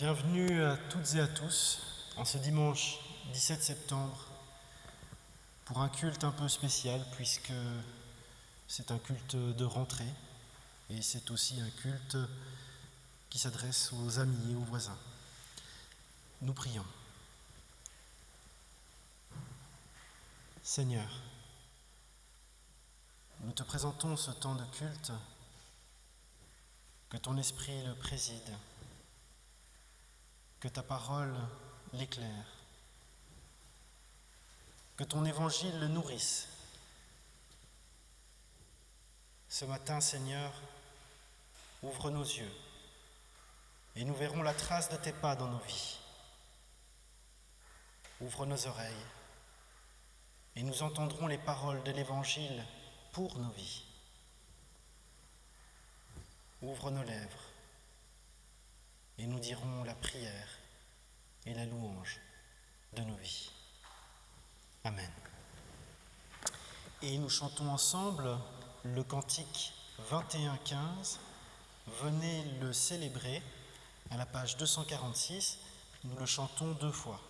Bienvenue à toutes et à tous en ce dimanche 17 septembre pour un culte un peu spécial puisque c'est un culte de rentrée et c'est aussi un culte qui s'adresse aux amis et aux voisins. Nous prions. Seigneur, nous te présentons ce temps de culte, que ton esprit le préside, que ta parole l'éclaire, que ton évangile le nourrisse. Ce matin, Seigneur, ouvre nos yeux et nous verrons la trace de tes pas dans nos vies. Ouvre nos oreilles et nous entendrons les paroles de l'Évangile pour nos vies. Ouvre nos lèvres et nous dirons la prière et la louange de nos vies. Amen. Et nous chantons ensemble le cantique 21-15. Venez le célébrer à la page 246. Nous le chantons 2 fois.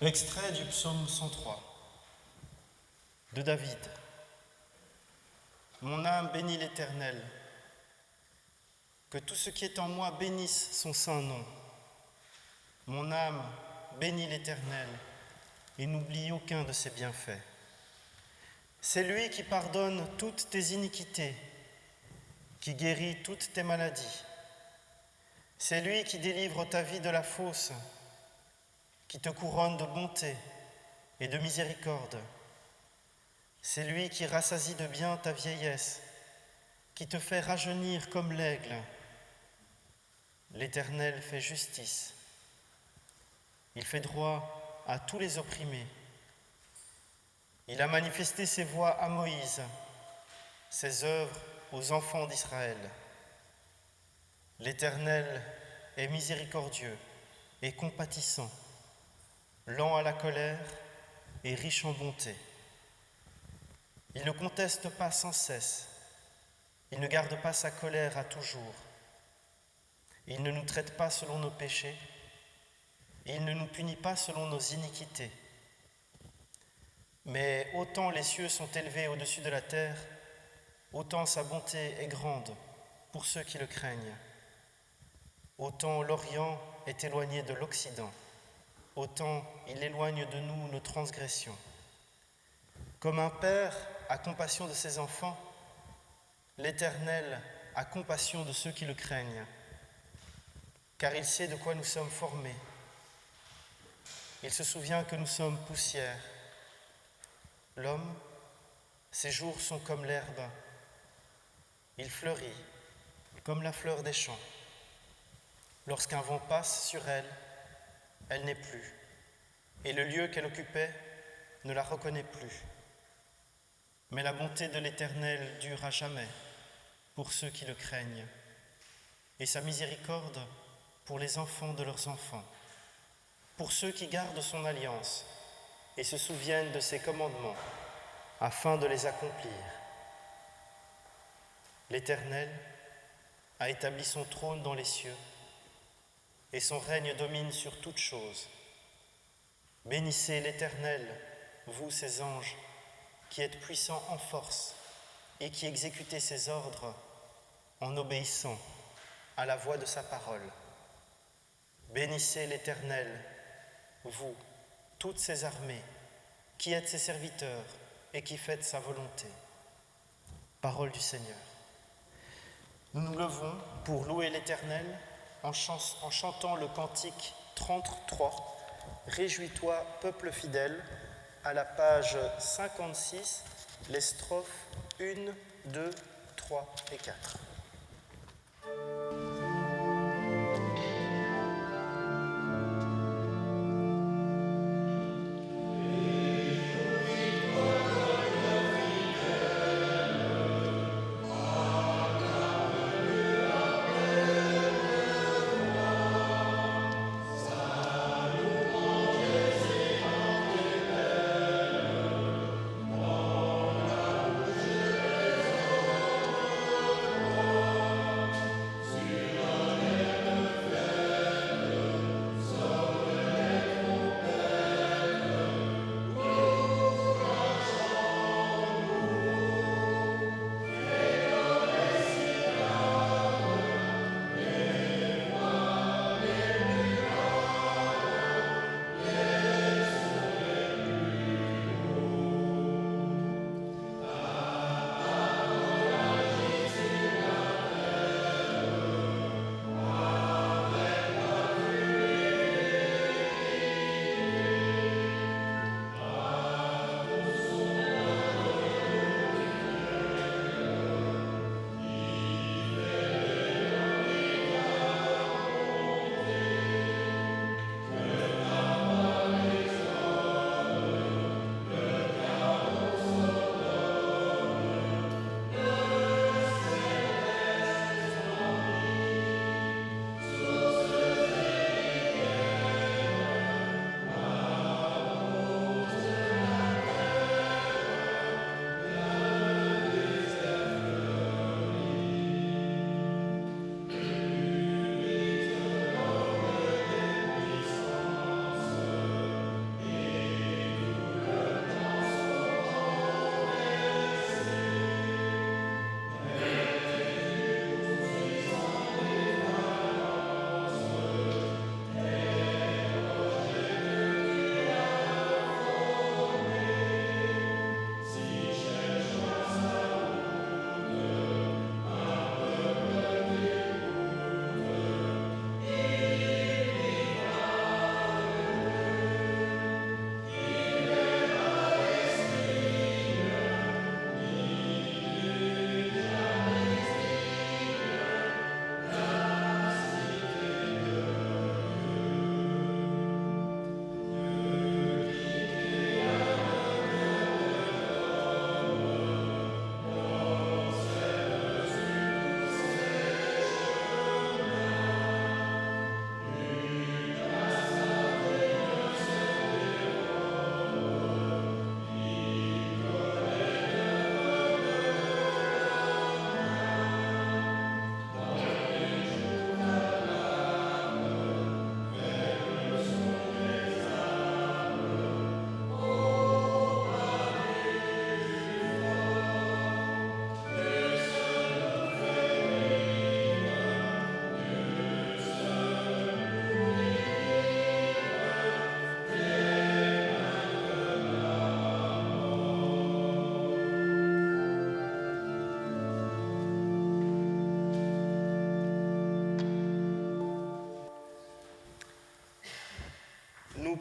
Extrait du psaume 103 de David. Mon âme bénit l'Éternel. Que tout ce qui est en moi bénisse son saint nom. Mon âme bénit l'Éternel et n'oublie aucun de ses bienfaits. C'est lui qui pardonne toutes tes iniquités, qui guérit toutes tes maladies. C'est lui qui délivre ta vie de la fosse, qui te couronne de bonté et de miséricorde. C'est lui qui rassasie de bien ta vieillesse, qui te fait rajeunir comme l'aigle. L'Éternel fait justice. Il fait droit à tous les opprimés. Il a manifesté ses voies à Moïse, ses œuvres aux enfants d'Israël. L'Éternel est miséricordieux et compatissant, lent à la colère et riche en bonté. Il ne conteste pas sans cesse, il ne garde pas sa colère à toujours. Il ne nous traite pas selon nos péchés, et il ne nous punit pas selon nos iniquités. Mais autant les cieux sont élevés au-dessus de la terre, autant sa bonté est grande pour ceux qui le craignent. Autant l'Orient est éloigné de l'Occident, autant il éloigne de nous nos transgressions. Comme un père a compassion de ses enfants, l'Éternel a compassion de ceux qui le craignent, car il sait de quoi nous sommes formés. Il se souvient que nous sommes poussière. L'homme, ses jours sont comme l'herbe. Il fleurit comme la fleur des champs. Lorsqu'un vent passe sur elle, elle n'est plus, et le lieu qu'elle occupait ne la reconnaît plus. Mais la bonté de l'Éternel dure à jamais pour ceux qui le craignent, et sa miséricorde pour les enfants de leurs enfants, pour ceux qui gardent son alliance et se souviennent de ses commandements, afin de les accomplir. L'Éternel a établi son trône dans les cieux, et son règne domine sur toutes choses. Bénissez l'Éternel, vous ses anges, qui êtes puissants en force et qui exécutez ses ordres en obéissant à la voix de sa parole. Bénissez l'Éternel, vous, toutes ses armées, qui êtes ses serviteurs et qui faites sa volonté. Parole du Seigneur. Nous nous levons pour louer l'Éternel en chantant le cantique 33, « Réjouis-toi, peuple fidèle », à la page 56, les strophes 1, 2, 3 et 4.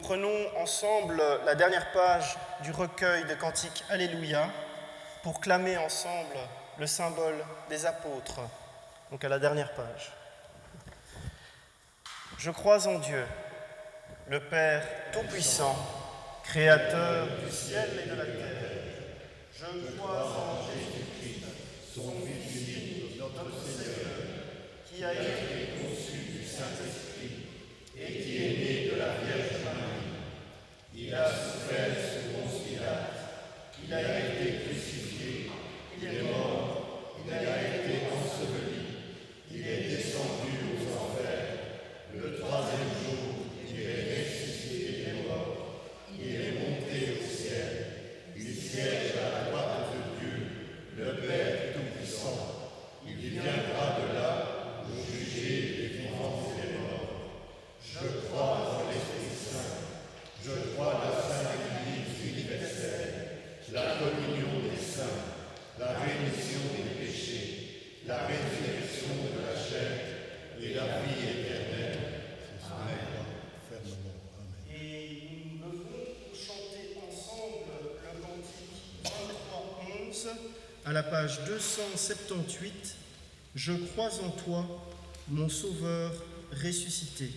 prenons ensemble la dernière page du recueil de cantiques Alléluia pour clamer ensemble le symbole des apôtres, donc à la dernière page. Je crois en Dieu, le Père Tout-Puissant, Créateur du ciel et de la terre. Je crois en Jésus-Christ, son Fils unique, notre Seigneur, qui a été conçu du Saint-Esprit et qui est né de la Vierge Marie. Il a souffert sous Ponce Pilate, il a été crucifié, il est mort, il a été enseveli, il est descendu aux enfers. Le troisième jour, il est ressuscité des morts, il est monté au ciel, il siège à la droite de Dieu, le Père Tout-Puissant. Il viendra de là pour juger les vivants et les morts. Je crois en l'Esprit Saint, je crois la Sainte Église universelle, la communion des saints, la rémission des péchés, la résurrection de la chair et la vie éternelle. Amen. Et nous devons chanter ensemble le cantique 23-11 à la page 278. Je crois en toi, mon Sauveur ressuscité.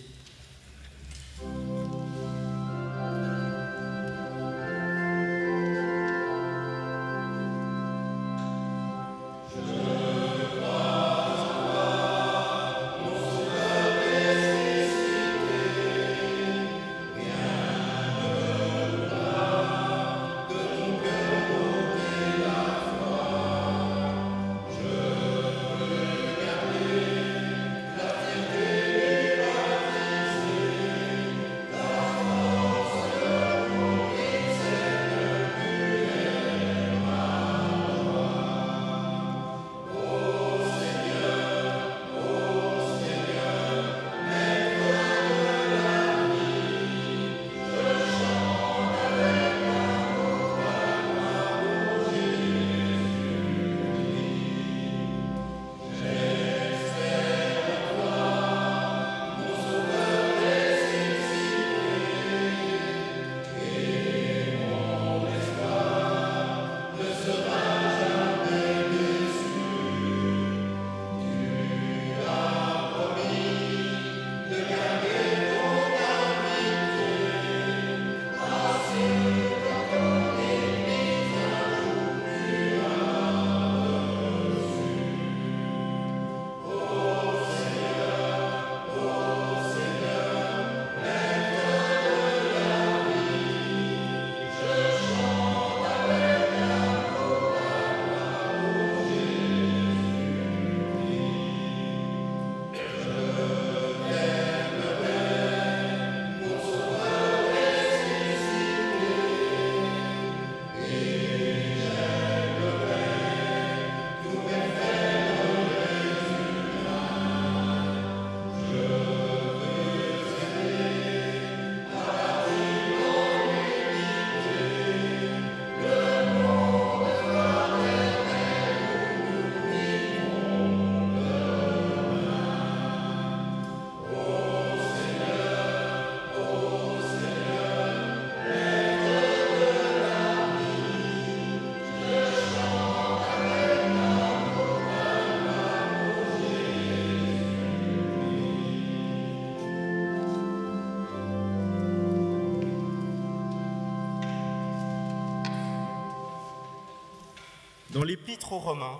Dans l'Épître aux Romains,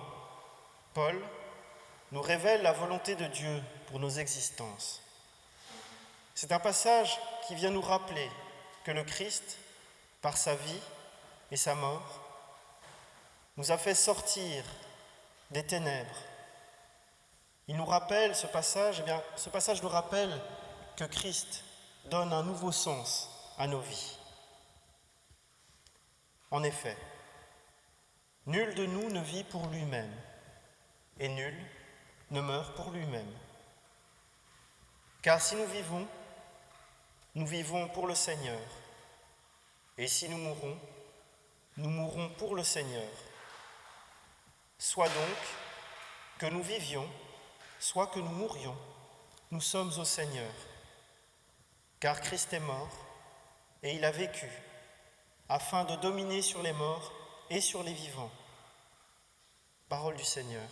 Paul nous révèle la volonté de Dieu pour nos existences. C'est un passage qui vient nous rappeler que le Christ, par sa vie et sa mort, nous a fait sortir des ténèbres. Il nous rappelle ce passage nous rappelle que Christ donne un nouveau sens à nos vies. En effet, nul de nous ne vit pour lui-même, et nul ne meurt pour lui-même. Car si nous vivons pour le Seigneur, et si nous mourrons pour le Seigneur. Soit donc que nous vivions, soit que nous mourions, nous sommes au Seigneur. Car Christ est mort, et il a vécu, afin de dominer sur les morts et sur les vivants. Parole du Seigneur.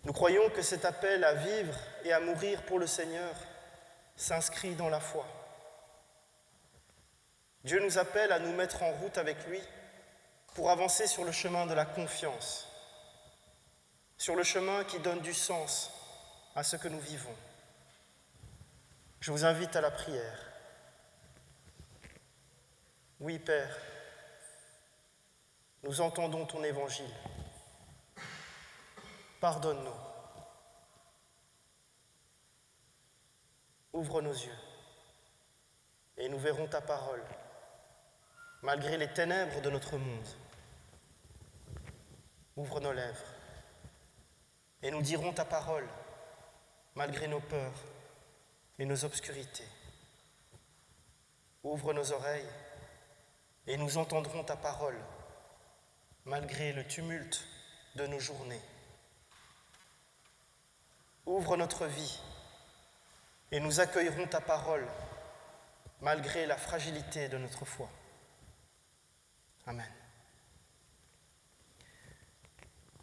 Nous croyons que cet appel à vivre et à mourir pour le Seigneur s'inscrit dans la foi. Dieu nous appelle à nous mettre en route avec lui pour avancer sur le chemin de la confiance, sur le chemin qui donne du sens à ce que nous vivons. Je vous invite à la prière. Oui, Père, nous entendons ton évangile. Pardonne-nous. Ouvre nos yeux et nous verrons ta parole, malgré les ténèbres de notre monde. Ouvre nos lèvres et nous dirons ta parole, malgré nos peurs et nos obscurités. Ouvre nos oreilles et nous entendrons ta parole, malgré le tumulte de nos journées. Ouvre notre vie et nous accueillerons ta parole, malgré la fragilité de notre foi. Amen.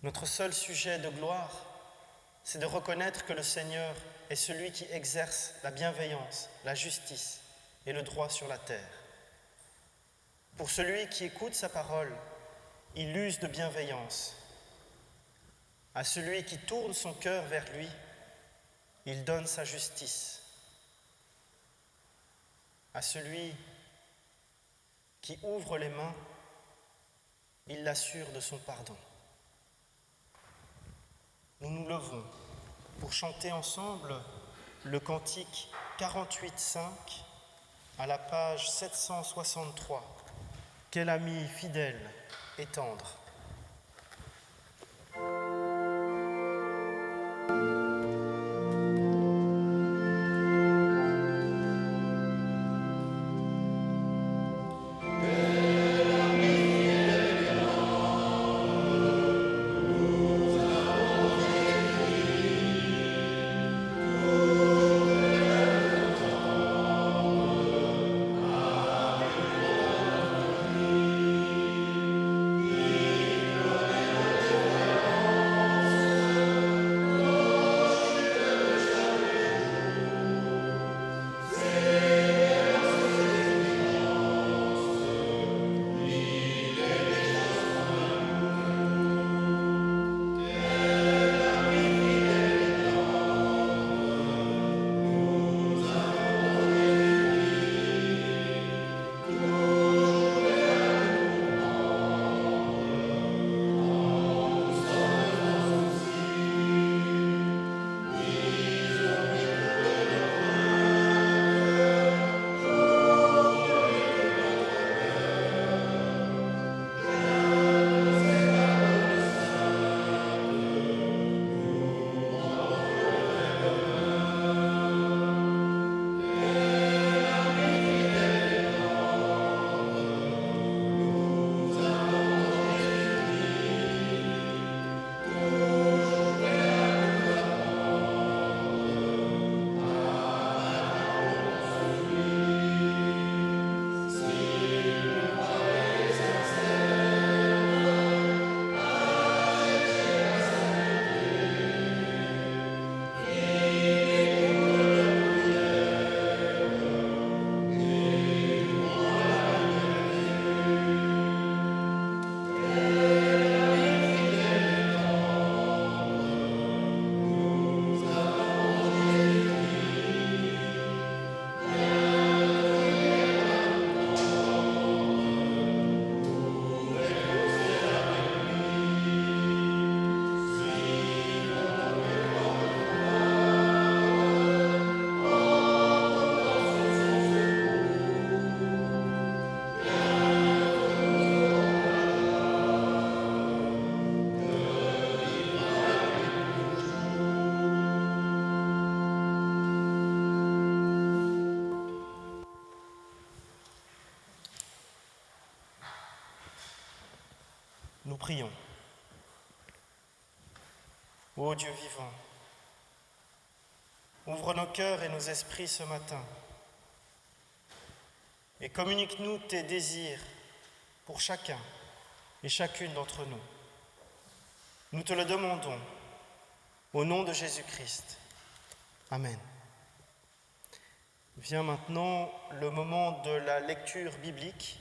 Notre seul sujet de gloire, c'est de reconnaître que le Seigneur est celui qui exerce la bienveillance, la justice et le droit sur la terre. Pour celui qui écoute sa parole, il use de bienveillance. À celui qui tourne son cœur vers lui, il donne sa justice. À celui qui ouvre les mains, il l'assure de son pardon. Nous nous levons pour chanter ensemble le cantique 48.5 à la page 763. Quel ami fidèle et tendre. Nous prions. Ô Dieu vivant, ouvre nos cœurs et nos esprits ce matin et communique-nous tes désirs pour chacun et chacune d'entre nous. Nous te le demandons au nom de Jésus-Christ. Amen. Vient maintenant le moment de la lecture biblique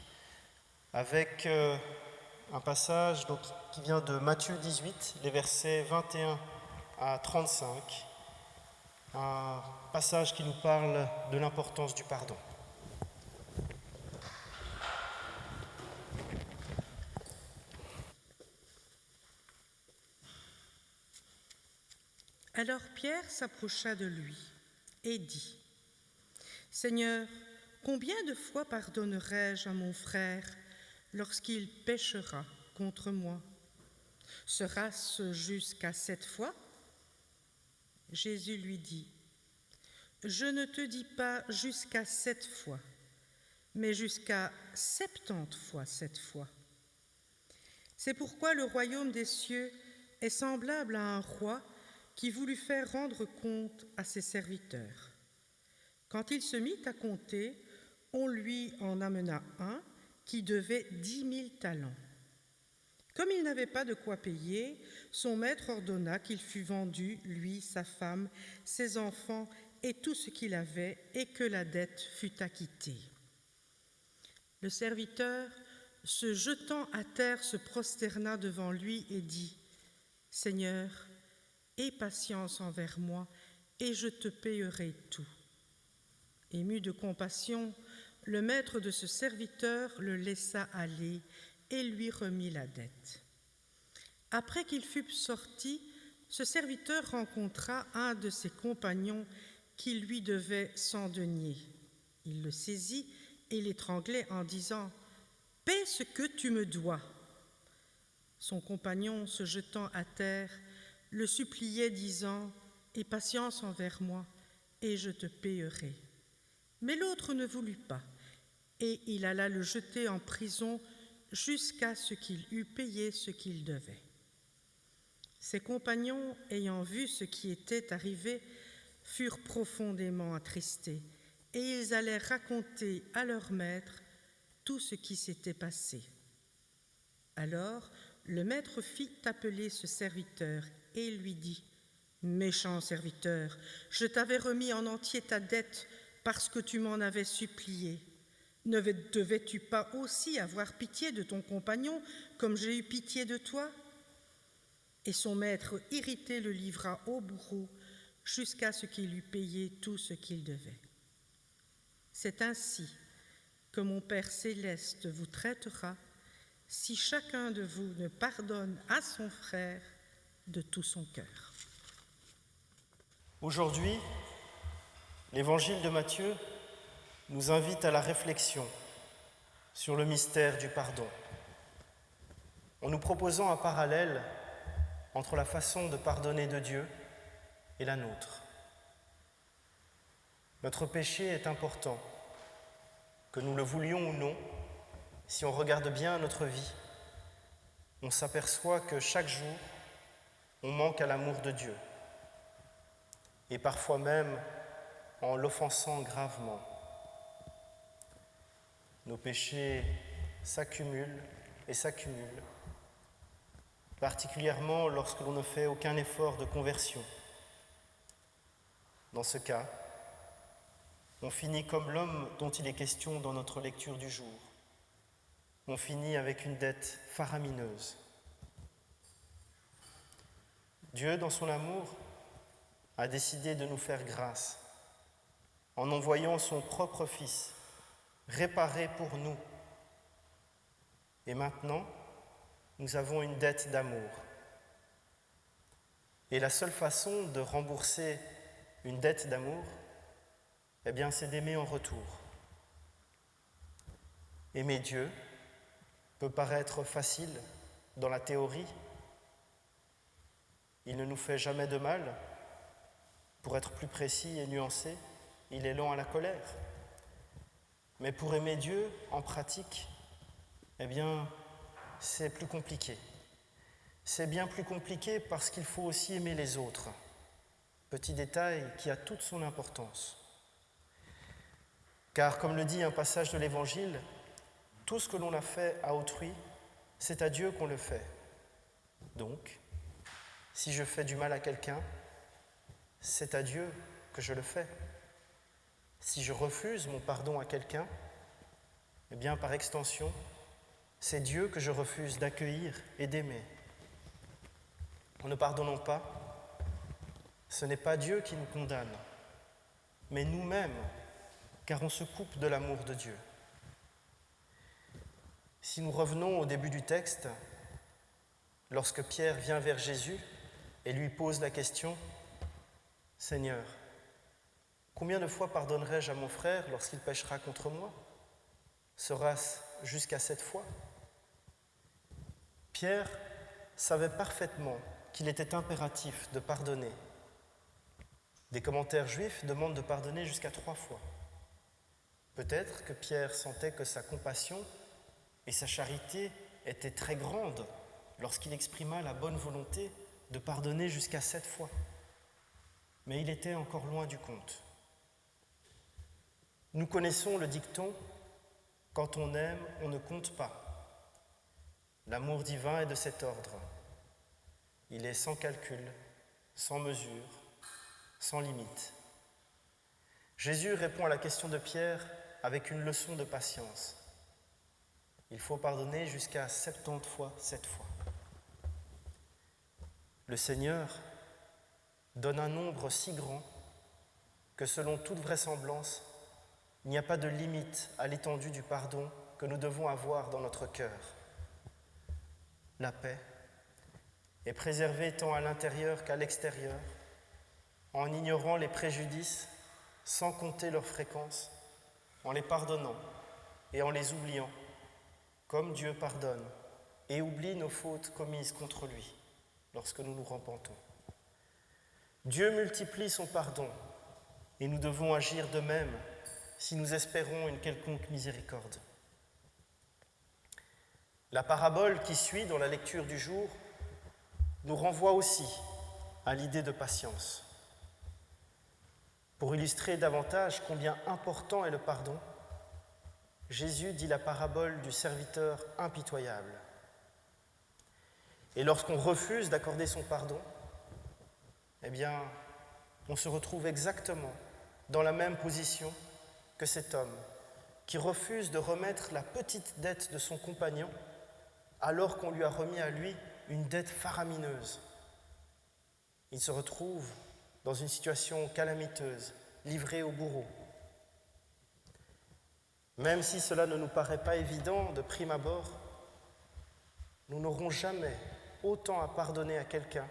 avec un passage qui vient de Matthieu 18, les versets 21 à 35, un passage qui nous parle de l'importance du pardon. Alors Pierre s'approcha de lui et dit : « Seigneur, combien de fois pardonnerai-je à mon frère lorsqu'il péchera contre moi ? Sera-ce jusqu'à 7 fois ? » Jésus lui dit : « Je ne te dis pas jusqu'à 7 fois, mais jusqu'à 70 fois 7 fois. C'est pourquoi le royaume des cieux est semblable à un roi qui voulut faire rendre compte à ses serviteurs. Quand il se mit à compter, on lui en amena un qui devait 10 000 talents. Comme il n'avait pas de quoi payer, son maître ordonna qu'il fût vendu, lui, sa femme, ses enfants et tout ce qu'il avait, et que la dette fût acquittée. Le serviteur, se jetant à terre, se prosterna devant lui et dit : « Seigneur, aie patience envers moi, et je te payerai tout. » Ému de compassion, le maître de ce serviteur le laissa aller et lui remit la dette. Après qu'il fut sorti, ce serviteur rencontra un de ses compagnons qui lui devait 100 deniers. Il le saisit et l'étranglait en disant : « Paie ce que tu me dois. » Son compagnon, se jetant à terre, le suppliait, disant : « Aie patience envers moi, et je te payerai. » Mais l'autre ne voulut pas, et il alla le jeter en prison jusqu'à ce qu'il eût payé ce qu'il devait. Ses compagnons, ayant vu ce qui était arrivé, furent profondément attristés, et ils allèrent raconter à leur maître tout ce qui s'était passé. Alors le maître fit appeler ce serviteur et lui dit : « Méchant serviteur, je t'avais remis en entier ta dette parce que tu m'en avais supplié. Ne devais-tu pas aussi avoir pitié de ton compagnon comme j'ai eu pitié de toi ?» Et son maître, irrité, le livra au bourreau jusqu'à ce qu'il eût payé tout ce qu'il devait. C'est ainsi que mon Père céleste vous traitera si chacun de vous ne pardonne à son frère de tout son cœur. Aujourd'hui, l'évangile de Matthieu nous invite à la réflexion sur le mystère du pardon, en nous proposant un parallèle entre la façon de pardonner de Dieu et la nôtre. Notre péché est important, que nous le voulions ou non. Si on regarde bien notre vie, on s'aperçoit que chaque jour, on manque à l'amour de Dieu, et parfois même en l'offensant gravement. Nos péchés s'accumulent et s'accumulent, particulièrement lorsque l'on ne fait aucun effort de conversion. Dans ce cas, on finit comme l'homme dont il est question dans notre lecture du jour. On finit avec une dette faramineuse. Dieu, dans son amour, a décidé de nous faire grâce en envoyant son propre Fils réparer pour nous. Et maintenant, nous avons une dette d'amour. Et la seule façon de rembourser une dette d'amour, eh bien, c'est d'aimer en retour. Aimer Dieu peut paraître facile dans la théorie. Il ne nous fait jamais de mal. Pour être plus précis et nuancé, il est lent à la colère. Mais pour aimer Dieu en pratique, eh bien, c'est plus compliqué. C'est bien plus compliqué parce qu'il faut aussi aimer les autres. Petit détail qui a toute son importance. Car comme le dit un passage de l'Évangile, tout ce que l'on a fait à autrui, c'est à Dieu qu'on le fait. Donc, si je fais du mal à quelqu'un, c'est à Dieu que je le fais. Si je refuse mon pardon à quelqu'un, eh bien, par extension, c'est Dieu que je refuse d'accueillir et d'aimer. En ne pardonnant pas, ce n'est pas Dieu qui nous condamne, mais nous-mêmes, car on se coupe de l'amour de Dieu. Si nous revenons au début du texte, lorsque Pierre vient vers Jésus et lui pose la question « Seigneur, combien de fois pardonnerai-je à mon frère lorsqu'il péchera contre moi ? Sera-ce jusqu'à 7 fois ?» Pierre savait parfaitement qu'il était impératif de pardonner. Des commentaires juifs demandent de pardonner jusqu'à 3 fois. Peut-être que Pierre sentait que sa compassion et sa charité étaient très grandes lorsqu'il exprima la bonne volonté de pardonner jusqu'à 7 fois. Mais il était encore loin du compte. Nous connaissons le dicton « Quand on aime, on ne compte pas ». L'amour divin est de cet ordre. Il est sans calcul, sans mesure, sans limite. Jésus répond à la question de Pierre avec une leçon de patience. Il faut pardonner jusqu'à 70 fois 7 fois. Le Seigneur donne un nombre si grand que selon toute vraisemblance, il n'y a pas de limite à l'étendue du pardon que nous devons avoir dans notre cœur. La paix est préservée tant à l'intérieur qu'à l'extérieur, en ignorant les préjudices, sans compter leur fréquence, en les pardonnant et en les oubliant, comme Dieu pardonne et oublie nos fautes commises contre lui lorsque nous nous repentons. Dieu multiplie son pardon et nous devons agir de même si nous espérons une quelconque miséricorde. La parabole qui suit dans la lecture du jour nous renvoie aussi à l'idée de patience. Pour illustrer davantage combien important est le pardon, Jésus dit la parabole du serviteur impitoyable. Et lorsqu'on refuse d'accorder son pardon, eh bien, on se retrouve exactement dans la même position que cet homme qui refuse de remettre la petite dette de son compagnon alors qu'on lui a remis à lui une dette faramineuse. Il se retrouve dans une situation calamiteuse, livré au bourreau. Même si cela ne nous paraît pas évident de prime abord, nous n'aurons jamais autant à pardonner à quelqu'un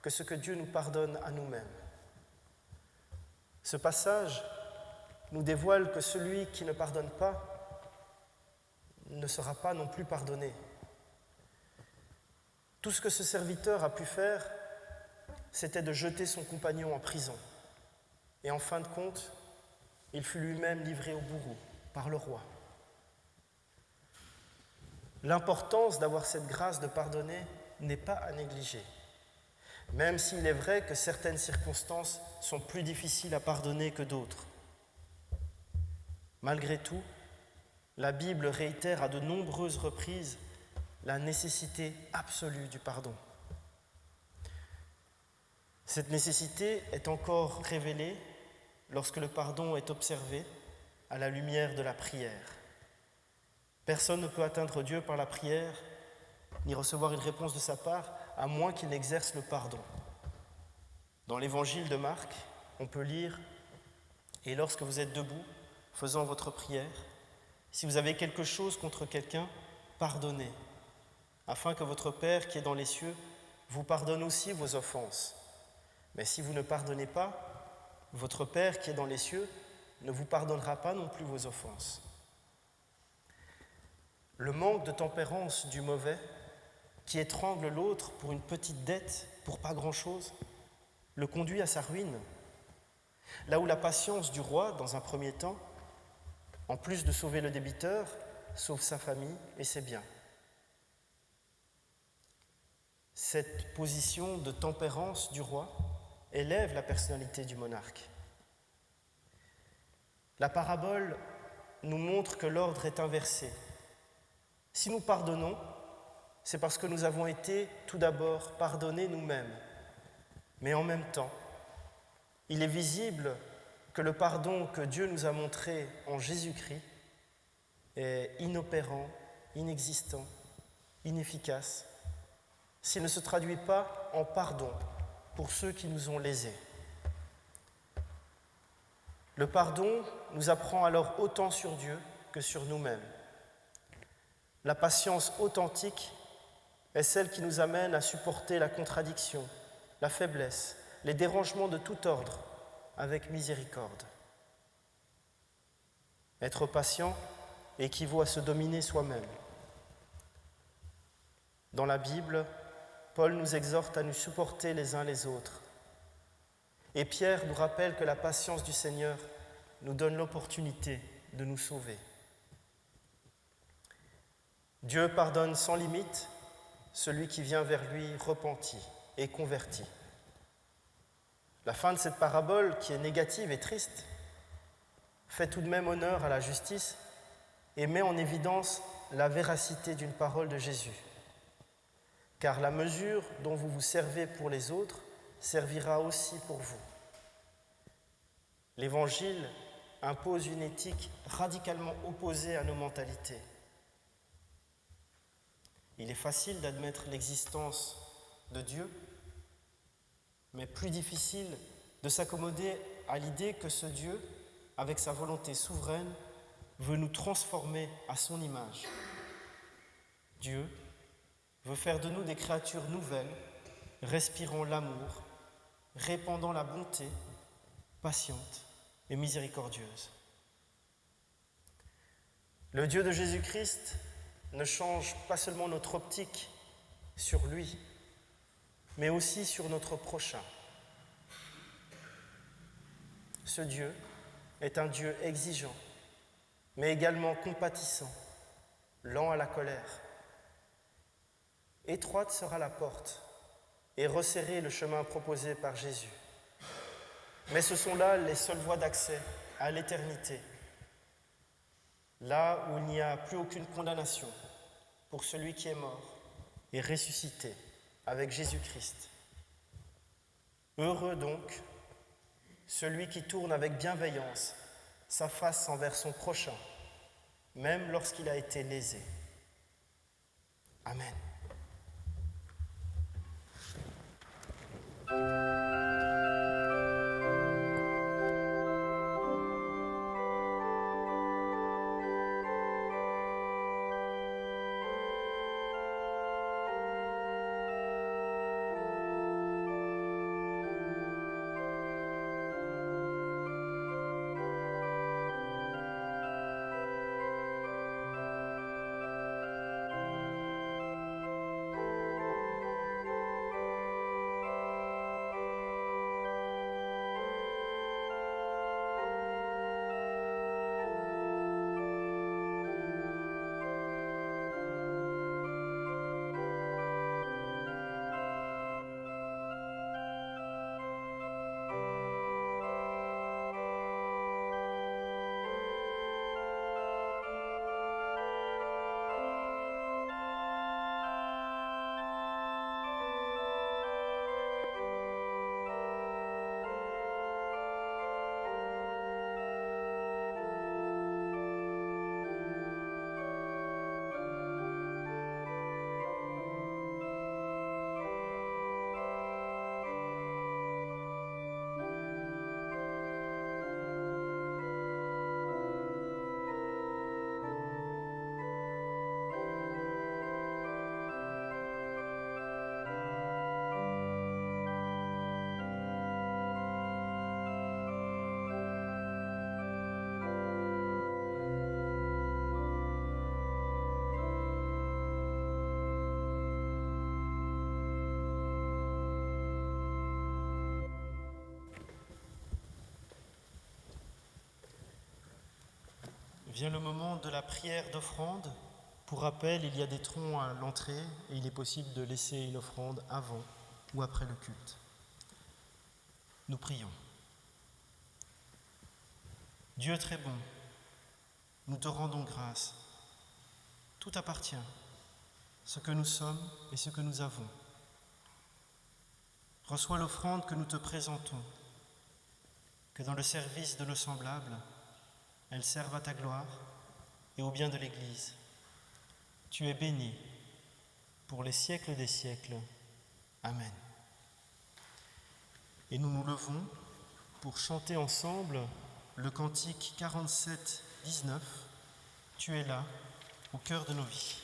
que ce que Dieu nous pardonne à nous-mêmes. Ce passage nous dévoile que celui qui ne pardonne pas ne sera pas non plus pardonné. Tout ce que ce serviteur a pu faire, c'était de jeter son compagnon en prison. Et en fin de compte, il fut lui-même livré au bourreau par le roi. L'importance d'avoir cette grâce de pardonner n'est pas à négliger, même s'il est vrai que certaines circonstances sont plus difficiles à pardonner que d'autres. Malgré tout, la Bible réitère à de nombreuses reprises la nécessité absolue du pardon. Cette nécessité est encore révélée lorsque le pardon est observé à la lumière de la prière. Personne ne peut atteindre Dieu par la prière, ni recevoir une réponse de sa part, à moins qu'il n'exerce le pardon. Dans l'évangile de Marc, on peut lire « Et lorsque vous êtes debout, faisant votre prière, si vous avez quelque chose contre quelqu'un, pardonnez, afin que votre Père qui est dans les cieux vous pardonne aussi vos offenses. Mais si vous ne pardonnez pas, votre Père qui est dans les cieux ne vous pardonnera pas non plus vos offenses. » Le manque de tempérance du mauvais, qui étrangle l'autre pour une petite dette, pour pas grand-chose, le conduit à sa ruine. Là où la patience du roi, dans un premier temps, en plus de sauver le débiteur, sauve sa famille et ses biens. Cette position de tempérance du roi élève la personnalité du monarque. La parabole nous montre que l'ordre est inversé. Si nous pardonnons, c'est parce que nous avons été tout d'abord pardonnés nous-mêmes. Mais en même temps, il est visible que le pardon que Dieu nous a montré en Jésus-Christ est inopérant, inexistant, inefficace, s'il ne se traduit pas en pardon pour ceux qui nous ont lésés. Le pardon nous apprend alors autant sur Dieu que sur nous-mêmes. La patience authentique est celle qui nous amène à supporter la contradiction, la faiblesse, les dérangements de tout ordre avec miséricorde. Être patient équivaut à se dominer soi-même. Dans la Bible, Paul nous exhorte à nous supporter les uns les autres. Et Pierre nous rappelle que la patience du Seigneur nous donne l'opportunité de nous sauver. Dieu pardonne sans limite celui qui vient vers lui repenti et converti. La fin de cette parabole, qui est négative et triste, fait tout de même honneur à la justice et met en évidence la véracité d'une parole de Jésus. Car la mesure dont vous vous servez pour les autres servira aussi pour vous. L'Évangile impose une éthique radicalement opposée à nos mentalités. Il est facile d'admettre l'existence de Dieu, mais plus difficile de s'accommoder à l'idée que ce Dieu, avec sa volonté souveraine, veut nous transformer à son image. Dieu veut faire de nous des créatures nouvelles, respirant l'amour, répandant la bonté, patiente et miséricordieuse. Le Dieu de Jésus-Christ ne change pas seulement notre optique sur lui, mais aussi sur notre prochain. Ce Dieu est un Dieu exigeant, mais également compatissant, lent à la colère. Étroite sera la porte et resserré le chemin proposé par Jésus. Mais ce sont là les seules voies d'accès à l'éternité, là où il n'y a plus aucune condamnation pour celui qui est mort et ressuscité avec Jésus-Christ. Heureux donc celui qui tourne avec bienveillance sa face envers son prochain, même lorsqu'il a été lésé. Amen. Vient le moment de la prière d'offrande. Pour rappel, il y a des troncs à l'entrée et il est possible de laisser une offrande avant ou après le culte. Nous prions. Dieu très bon, nous te rendons grâce. Tout appartient, ce que nous sommes et ce que nous avons. Reçois l'offrande que nous te présentons, que dans le service de nos semblables, elle serve à ta gloire et au bien de l'Église. Tu es béni pour les siècles des siècles. Amen. Et nous nous levons pour chanter ensemble le cantique 47-19. Tu es là, au cœur de nos vies.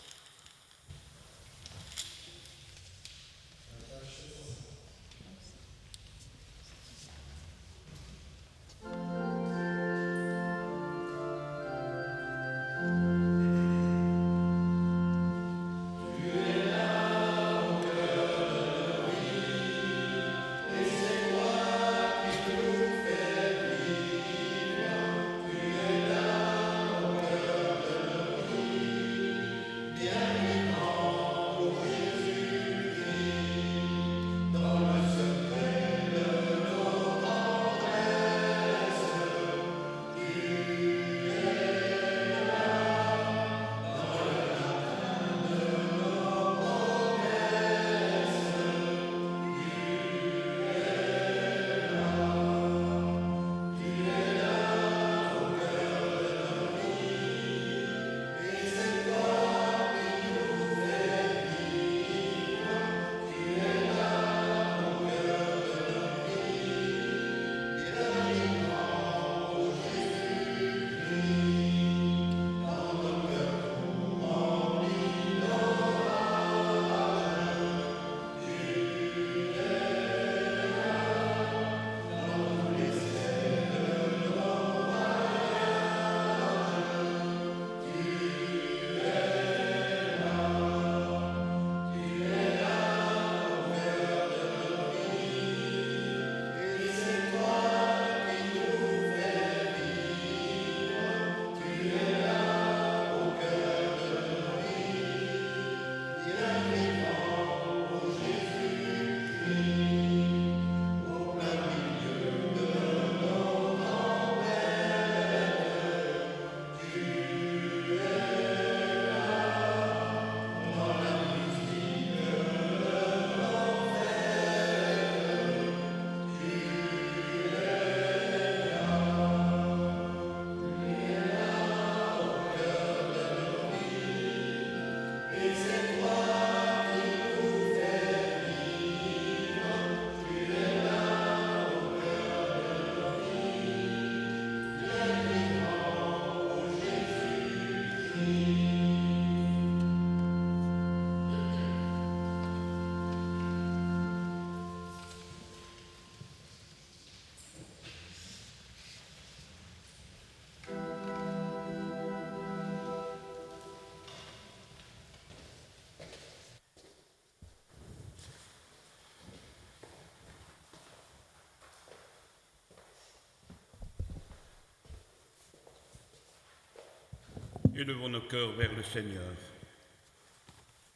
Élevons nos cœurs vers le Seigneur.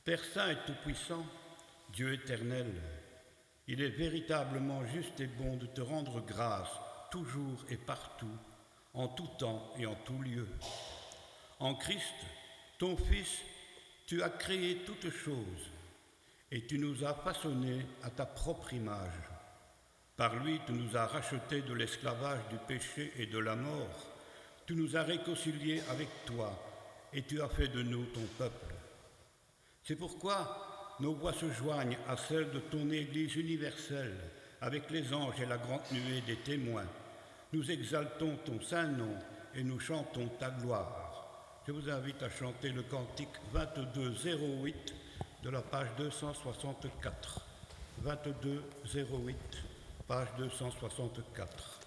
Père Saint et Tout-Puissant, Dieu éternel, il est véritablement juste et bon de te rendre grâce toujours et partout, en tout temps et en tout lieu. En Christ, ton Fils, tu as créé toutes choses et tu nous as façonnés à ta propre image. Par lui, tu nous as rachetés de l'esclavage du péché et de la mort. Tu nous as réconciliés avec toi et tu as fait de nous ton peuple. C'est pourquoi nos voix se joignent à celles de ton Église universelle, avec les anges et la grande nuée des témoins. Nous exaltons ton saint nom et nous chantons ta gloire. Je vous invite à chanter le cantique 2208 de la page 264. 2208, page 264.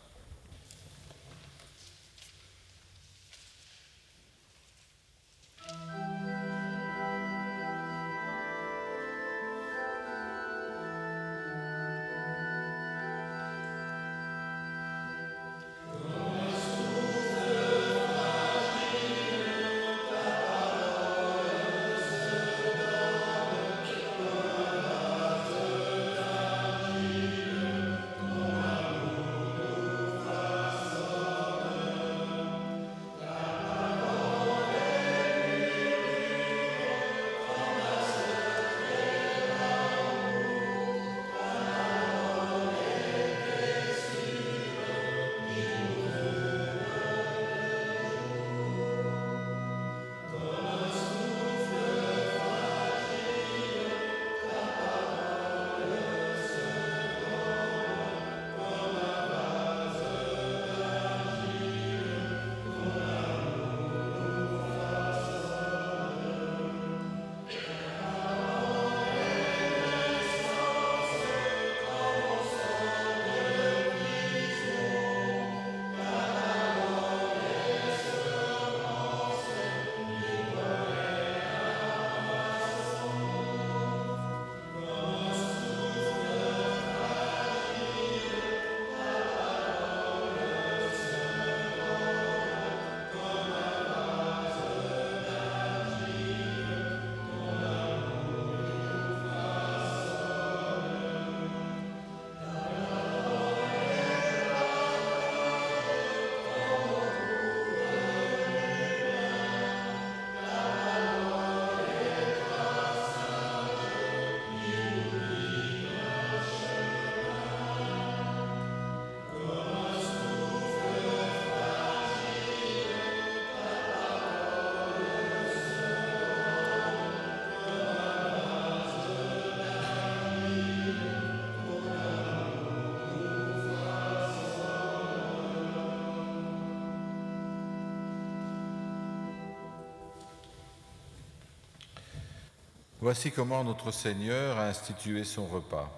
Voici comment notre Seigneur a institué son repas.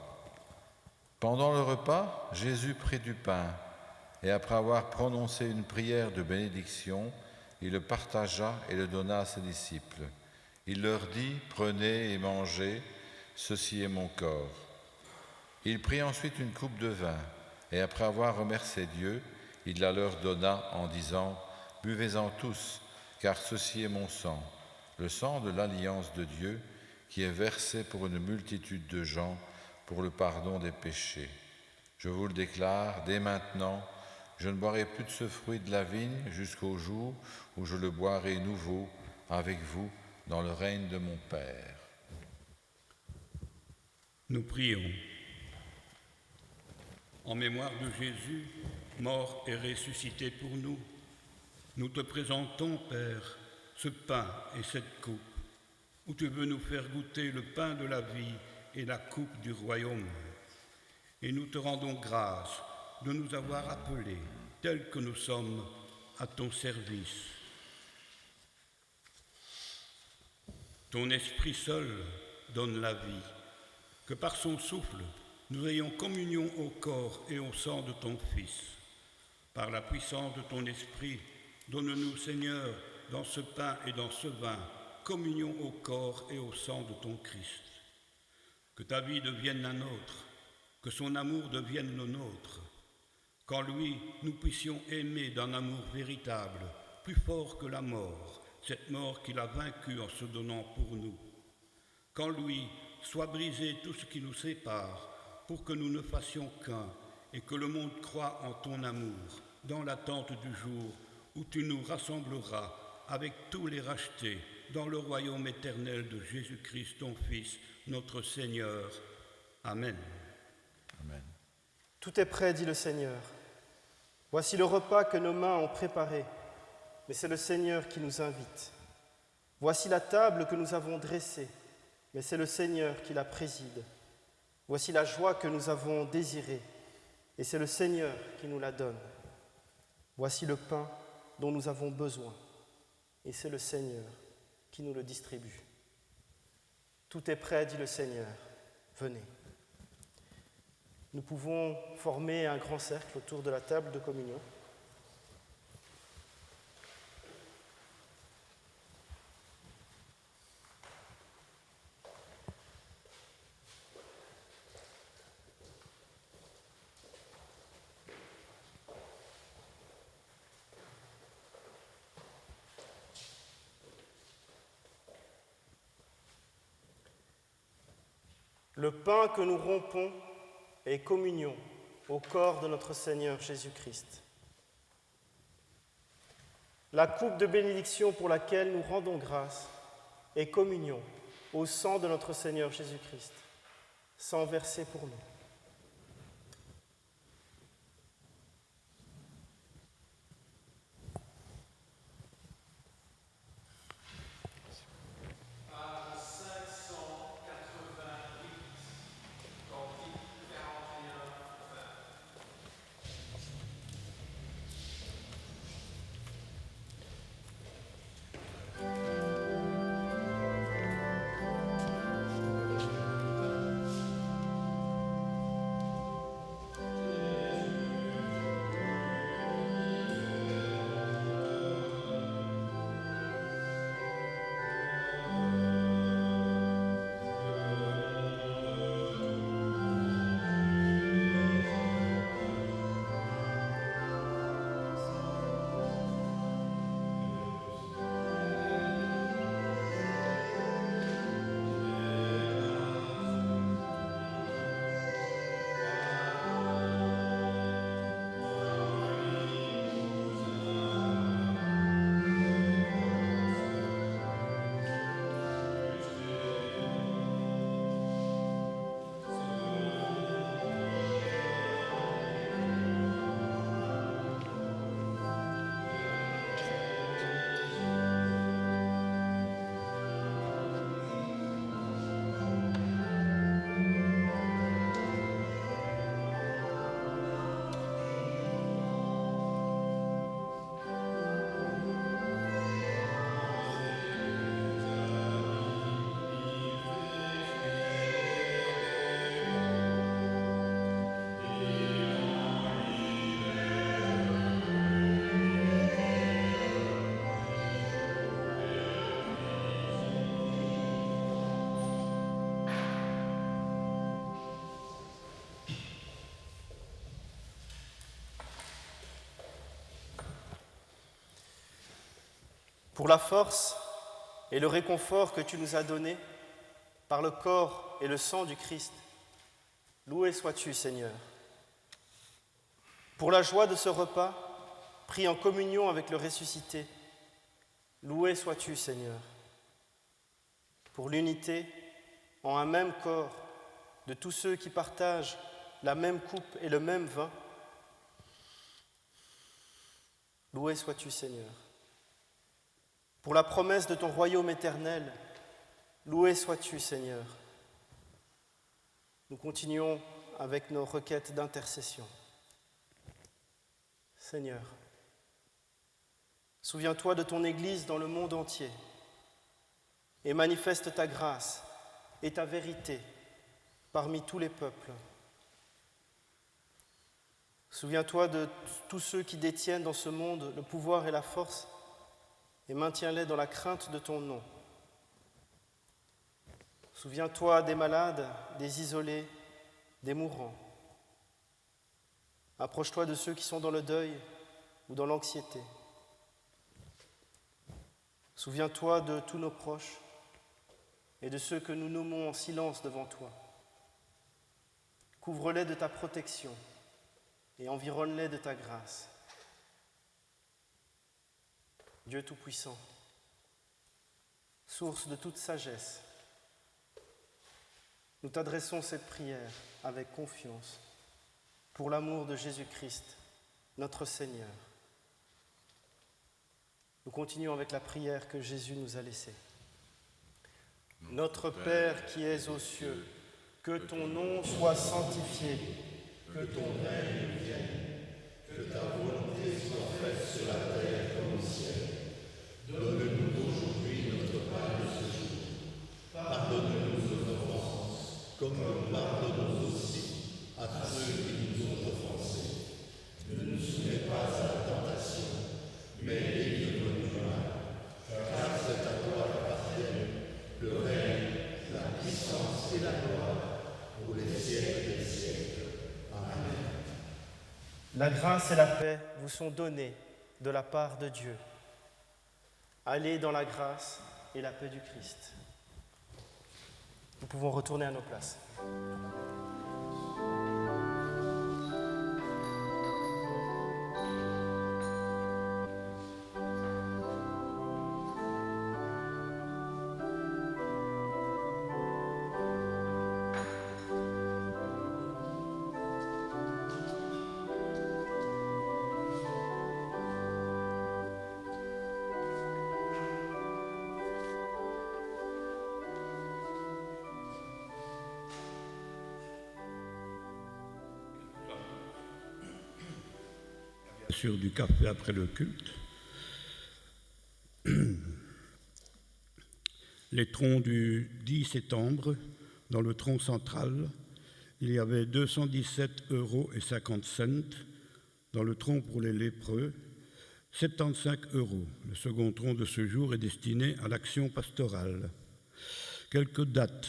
Pendant le repas, Jésus prit du pain et après avoir prononcé une prière de bénédiction, il le partagea et le donna à ses disciples. Il leur dit, « Prenez et mangez, ceci est mon corps. » Il prit ensuite une coupe de vin et après avoir remercié Dieu, il la leur donna en disant, « Buvez-en tous, car ceci est mon sang, le sang de l'alliance de Dieu, qui est versé pour une multitude de gens pour le pardon des péchés. Je vous le déclare, dès maintenant, je ne boirai plus de ce fruit de la vigne jusqu'au jour où je le boirai nouveau avec vous dans le règne de mon Père. » Nous prions. En mémoire de Jésus, mort et ressuscité pour nous, nous te présentons, Père, ce pain et cette coupe, où tu veux nous faire goûter le pain de la vie et la coupe du royaume. Et nous te rendons grâce de nous avoir appelés, tels que nous sommes, à ton service. Ton esprit seul donne la vie, que par son souffle, nous ayons communion au corps et au sang de ton Fils. Par la puissance de ton esprit, donne-nous, Seigneur, dans ce pain et dans ce vin, communion au corps et au sang de ton Christ. Que ta vie devienne la nôtre, que son amour devienne le nôtre, qu'en lui nous puissions aimer d'un amour véritable, plus fort que la mort, cette mort qu'il a vaincue en se donnant pour nous. Qu'en lui soit brisé tout ce qui nous sépare, pour que nous ne fassions qu'un, et que le monde croie en ton amour, dans l'attente du jour où tu nous rassembleras avec tous les rachetés dans le royaume éternel de Jésus-Christ, ton Fils, notre Seigneur. Amen. Amen. Tout est prêt, dit le Seigneur. Voici le repas que nos mains ont préparé, mais c'est le Seigneur qui nous invite. Voici la table que nous avons dressée, mais c'est le Seigneur qui la préside. Voici la joie que nous avons désirée, et c'est le Seigneur qui nous la donne. Voici le pain dont nous avons besoin, et c'est le Seigneur qui nous le distribue. Tout est prêt, dit le Seigneur. Venez. Nous pouvons former un grand cercle autour de la table de communion. Le pain que nous rompons est communion au corps de notre Seigneur Jésus-Christ. La coupe de bénédiction pour laquelle nous rendons grâce est communion au sang de notre Seigneur Jésus-Christ, sang versé pour nous. pour la force et le réconfort que tu nous as donné par le corps et le sang du Christ. Loué sois-tu, Seigneur. Pour la joie de ce repas, pris en communion avec le ressuscité. Loué sois-tu, Seigneur. Pour l'unité, en un même corps, de tous ceux qui partagent la même coupe et le même vin. Loué sois-tu, Seigneur. Pour la promesse de ton royaume éternel, loué sois-tu, Seigneur. Nous continuons avec nos requêtes d'intercession. Seigneur, souviens-toi de ton Église dans le monde entier et manifeste ta grâce et ta vérité parmi tous les peuples. Souviens-toi de tous ceux qui détiennent dans ce monde le pouvoir et la force et maintiens-les dans la crainte de ton nom. Souviens-toi des malades, des isolés, des mourants. Approche-toi de ceux qui sont dans le deuil ou dans l'anxiété. Souviens-toi de tous nos proches et de ceux que nous nommons en silence devant toi. Couvre-les de ta protection et environne-les de ta grâce. Dieu Tout-Puissant, source de toute sagesse, nous t'adressons cette prière avec confiance pour l'amour de Jésus-Christ, notre Seigneur. Nous continuons avec la prière que Jésus nous a laissée. Notre Père qui es aux cieux, que ton nom soit sanctifié, que ton règne vienne, que ta volonté soit faite sur la terre comme au ciel. Donne-nous aujourd'hui notre pain de ce jour. Pardonne-nous nos offenses, comme nous pardonnons aussi à ceux qui nous ont offensés. Ne nous soumets pas à la tentation, mais délivre-nous du mal. Car c'est à toi qu'appartiennent le règne, la puissance et la gloire pour les siècles des siècles. Amen. La grâce et la paix vous sont données de la part de Dieu. Allez dans la grâce et la paix du Christ. Nous pouvons retourner à nos places. Sur du café après le culte. Les troncs du 10 septembre, dans le tronc central, il y avait 217,50 €. Dans le tronc pour les lépreux, 75 €. Le second tronc de ce jour est destiné à l'action pastorale. Quelques dates.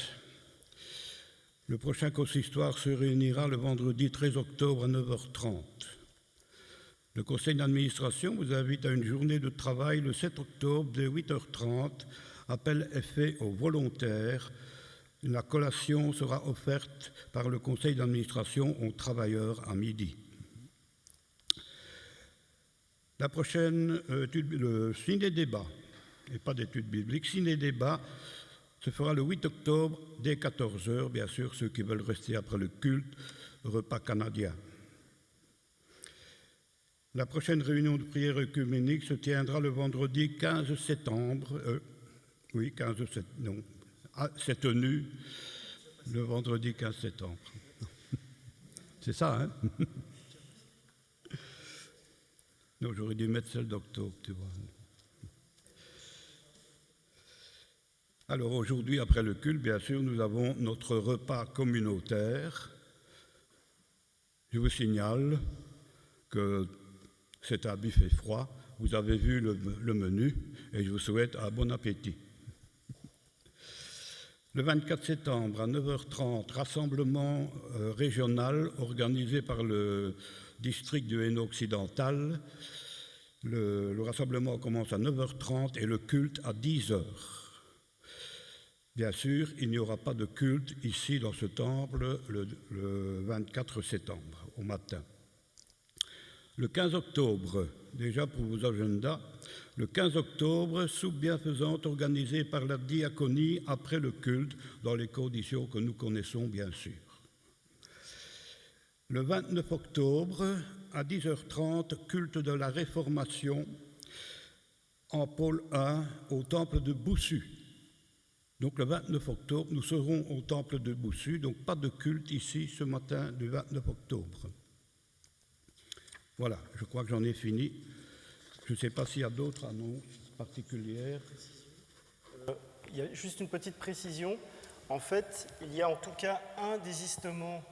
Le prochain consistoire se réunira le vendredi 13 octobre à 9h30. Le conseil d'administration vous invite à une journée de travail le 7 octobre dès 8h30. Appel est fait aux volontaires. La collation sera offerte par le conseil d'administration aux travailleurs à midi. La prochaine, le ciné-débat, et pas d'études bibliques, ciné-débat se fera le 8 octobre dès 14h. Bien sûr, ceux qui veulent rester après le culte, repas canadien. La prochaine réunion de prière œcuménique se tiendra le vendredi 15 septembre. C'est tenu le vendredi 15 septembre. C'est ça, hein? Non, j'aurais dû mettre celle d'octobre, tu vois. Alors aujourd'hui, après le culte, bien sûr, nous avons notre repas communautaire. Je vous signale que c'est un buffet froid. Vous avez vu le menu et je vous souhaite un bon appétit. Le 24 septembre à 9h30, rassemblement régional organisé par le district du Hainaut occidental. Le rassemblement commence à 9h30 et le culte à 10h. Bien sûr, il n'y aura pas de culte ici dans ce temple le 24 septembre au matin. Le 15 octobre, déjà pour vos agendas, le 15 octobre, soupe bienfaisante organisée par la diaconie après le culte, dans les conditions que nous connaissons bien sûr. Le 29 octobre, à 10h30, culte de la Réformation en pôle 1 au temple de Boussu. Donc le 29 octobre, nous serons au temple de Boussu, donc pas de culte ici ce matin du 29 octobre. Voilà, je crois que j'en ai fini. Je ne sais pas s'il y a d'autres annonces particulières. Il y a juste une petite précision. En fait, il y a en tout cas un désistement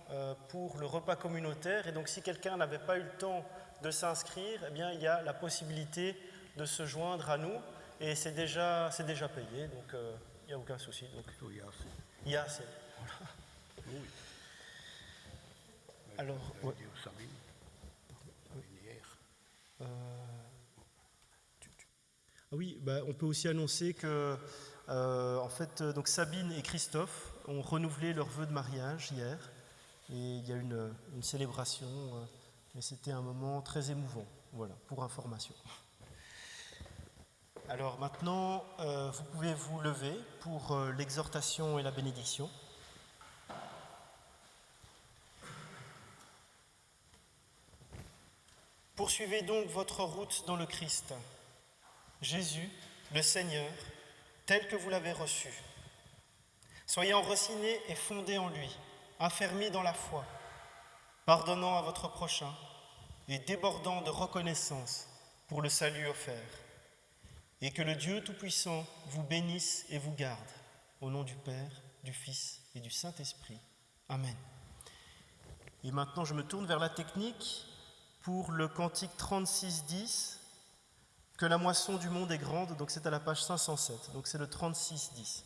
pour le repas communautaire. Et donc, si quelqu'un n'avait pas eu le temps de s'inscrire, eh bien, il y a la possibilité de se joindre à nous. Et c'est déjà payé, donc il n'y a aucun souci. Donc, il y a assez. Voilà. Oui. Alors, ouais. Oui, on peut aussi annoncer que en fait, donc Sabine et Christophe ont renouvelé leur vœu de mariage hier. Et il y a une célébration, mais c'était un moment très émouvant, voilà, pour information. Alors maintenant, vous pouvez vous lever pour l'exhortation et la bénédiction. Poursuivez donc votre route dans le Christ. Jésus, le Seigneur, tel que vous l'avez reçu. Soyez enracinés et fondés en lui, affermis dans la foi, pardonnant à votre prochain et débordant de reconnaissance pour le salut offert. Et que le Dieu Tout-Puissant vous bénisse et vous garde, au nom du Père, du Fils et du Saint-Esprit. Amen. Et maintenant, je me tourne vers la technique pour le cantique 36-10. Que la moisson du monde est grande, donc c'est à la page 507, donc c'est le 36-10.